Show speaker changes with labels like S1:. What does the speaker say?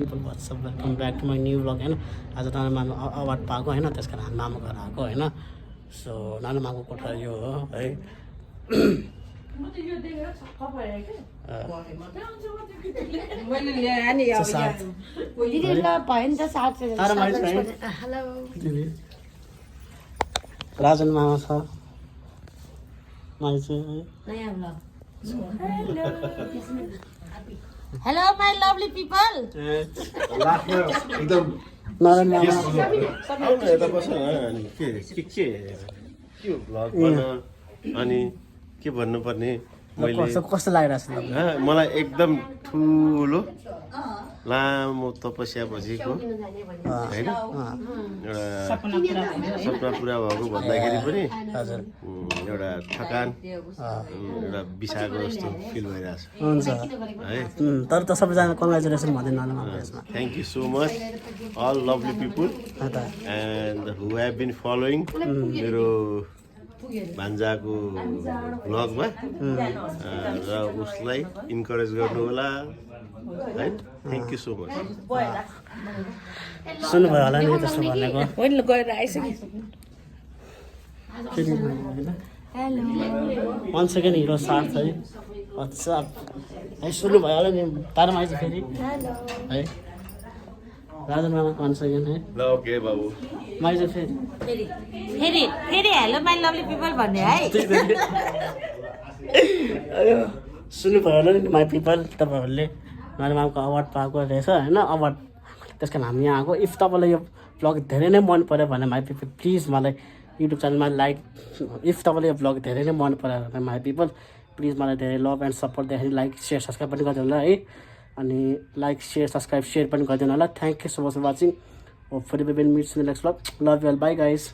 S1: WhatsApp welcome back to my new blog होइन आज त नानु अवार्ड पाएको होइन त्यस कारण हामी मामा घर आएको होइन सो नानु मामाको कोठा यो हो है राजन मामा छ
S2: Hello, my lovely people.
S3: एकदम
S1: नारायण मामा
S3: यता बस न अनि के यो भ्लगमा अनि के भन्नुपर्ने मैले
S1: कस्तो लागिरहेको छ
S3: मलाई एकदम ठुलो लामो तपस्या बजेको होइन एउटा सपना पुरा भएको भन्दाखेरि पनि
S1: हजुर
S3: एउटा थकान एउटा बिसाएको जस्तो फिल भइरहेछ
S1: हुन्छ
S3: है
S1: तर त सबैजना कङ्ग्रेचुलेसन भन्दै नानु मामा यसमा
S3: thank you so much all lovely people
S1: त
S3: and who have been following मेरो भान्जाको ब्लगमा र उसलाई इन्करेज गर्नु होला है थ्याङ्क यू सो मच
S1: सुन्नुभयो होला नि त्यस्तो भनेको
S2: When गएर आइसक्यो
S1: वान सेकेन्ड हिरो साथ है वाट्सएप है सुन्नुभयो होला नि तारमा आइज फेरि है राजन मामा वान सेकेन्ड है
S3: ल ओके बाबु
S1: माइज फेरि
S2: फेरि हेलो माई लभली पिपल भन्ने है
S1: सुन्नुभयो होला नि माई पिपल तपाईँहरूले नानी मामाको अवार्ड पाएको रहेछ होइन अवार्ड त्यस कारण हामी यहाँ आएको इफ तपाईँलाई यो ब्लग धेरै नै मन पऱ्यो भने माई पिपल प्लिज मलाई युट्युब च्यानलमा लाइक इफ तपाईँलाई यो ब्लग धेरै नै मन पऱ्यो भने माई पिपल प्लिज मलाई धेरै लभ एन्ड सपोर्ट दिँदाखेरि लाइक सेयर सब्सक्राइब पनि गरिदिनु होला है अनि लाइक सेयर सब्सक्राइब सेयर पनि गरिदिनु होला thank you so much for watching hopefully we will meet in the next blog love you all bye guys